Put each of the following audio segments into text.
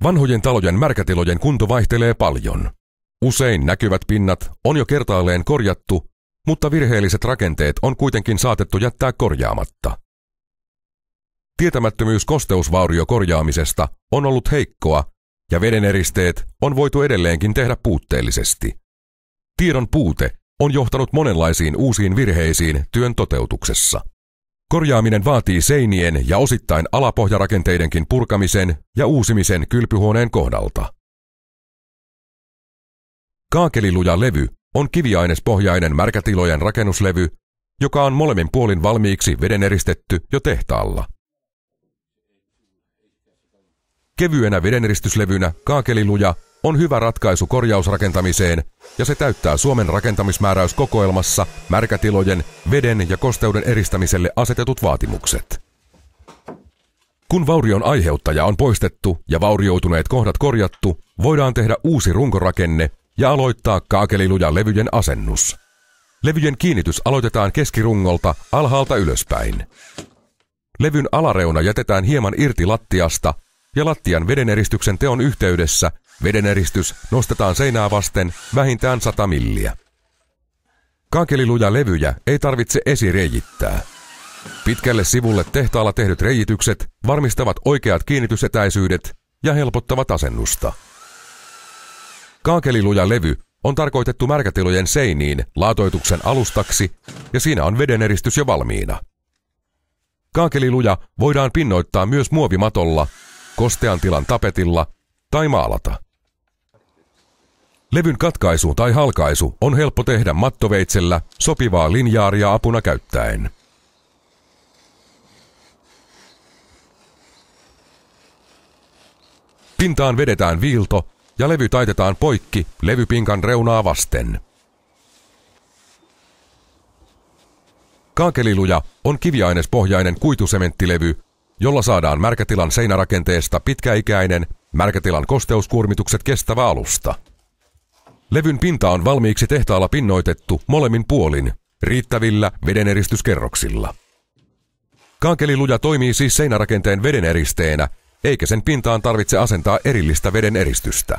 Vanhojen talojen märkätilojen kunto vaihtelee paljon. Usein näkyvät pinnat on jo kertaalleen korjattu, mutta virheelliset rakenteet on kuitenkin saatettu jättää korjaamatta. Tietämättömyys kosteusvauriokorjaamisesta on ollut heikkoa ja vedeneristeet on voitu edelleenkin tehdä puutteellisesti. Tiedon puute on johtanut monenlaisiin uusiin virheisiin työn toteutuksessa. Korjaaminen vaatii seinien ja osittain alapohjarakenteidenkin purkamisen ja uusimisen kylpyhuoneen kohdalta. Kaakeliluja levy on kiviainespohjainen märkätilojen rakennuslevy, joka on molemmin puolin valmiiksi vedeneristetty jo tehtaalla. Kevyenä vedeneristyslevynä kaakeliluja on hyvä ratkaisu korjausrakentamiseen ja se täyttää Suomen rakentamismääräyskokoelmassa märkätilojen, veden ja kosteuden eristämiselle asetetut vaatimukset. Kun vaurion aiheuttaja on poistettu ja vaurioituneet kohdat korjattu, voidaan tehdä uusi runkorakenne ja aloittaa kaakeliluja levyjen asennus. Levyjen kiinnitys aloitetaan keskirungolta alhaalta ylöspäin. Levyn alareuna jätetään hieman irti lattiasta ja lattian vedeneristyksen teon yhteydessä vedeneristys nostetaan seinää vasten vähintään 100 milliä. Kaakeliluja levyjä ei tarvitse esireijittää. Pitkälle sivulle tehtaalla tehdyt reijitykset varmistavat oikeat kiinnitysetäisyydet ja helpottavat asennusta. Kaakeliluja levy on tarkoitettu märkätilojen seiniin laatoituksen alustaksi ja siinä on vedeneristys jo valmiina. Kaakeliluja voidaan pinnoittaa myös muovimatolla, kostean tilan tapetilla tai maalata. Levyn katkaisu tai halkaisu on helppo tehdä mattoveitsellä sopivaa linjaaria apuna käyttäen. Pintaan vedetään viilto ja levy taitetaan poikki levypinkan reunaa vasten. Kaakeliluja on kiviainespohjainen kuitusementtilevy, jolla saadaan märkätilan seinärakenteesta pitkäikäinen, märkätilan kosteuskuormitukset kestävä alusta. Levyn pinta on valmiiksi tehtaalla pinnoitettu molemmin puolin, riittävillä vedeneristyskerroksilla. Kaakeliluja toimii siis seinärakenteen vedeneristeenä, eikä sen pintaan tarvitse asentaa erillistä vedeneristystä.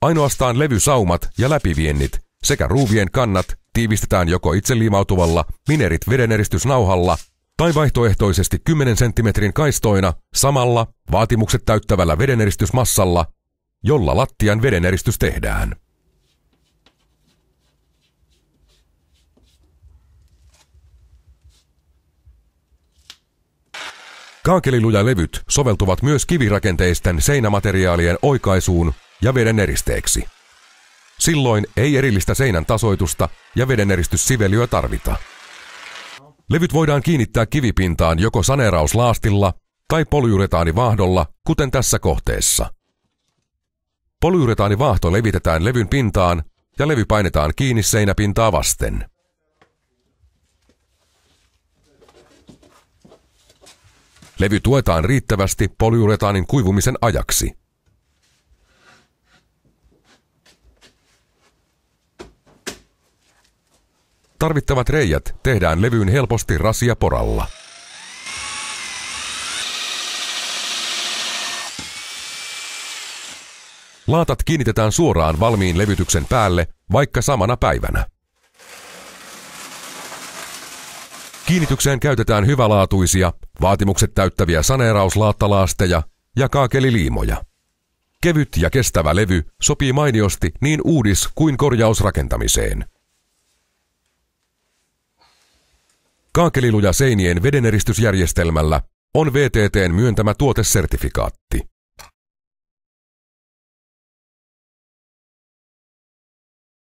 Ainoastaan levysaumat ja läpiviennit sekä ruuvien kannat tiivistetään joko itse liimautuvalla minerit vedeneristysnauhalla tai vaihtoehtoisesti 10 cm kaistoina samalla vaatimukset täyttävällä vedeneristysmassalla, jolla lattian vedeneristys tehdään. Kaakeliluja levyt soveltuvat myös kivirakenteisten seinämateriaalien oikaisuun ja vedeneristeeksi. Silloin ei erillistä seinän tasoitusta ja vedeneristyssiveliöä tarvita. Levyt voidaan kiinnittää kivipintaan joko saneerauslaastilla tai polyuretaanivaahdolla, kuten tässä kohteessa. Polyuretaanivaahto levitetään levyn pintaan ja levy painetaan kiinni seinäpintaa vasten. Levy tuetaan riittävästi polyuretaanin kuivumisen ajaksi. Tarvittavat reijät tehdään levyyn helposti rasiaporalla. Laatat kiinnitetään suoraan valmiin levytyksen päälle vaikka samana päivänä. Kiinnitykseen käytetään hyvälaatuisia, vaatimukset täyttäviä saneerauslaattalaasteja ja kaakeliliimoja. Kevyt ja kestävä levy sopii mainiosti niin uudis- kuin korjausrakentamiseen. Kaakeliluja seinien vedeneristysjärjestelmällä on VTT:n myöntämä tuotesertifikaatti.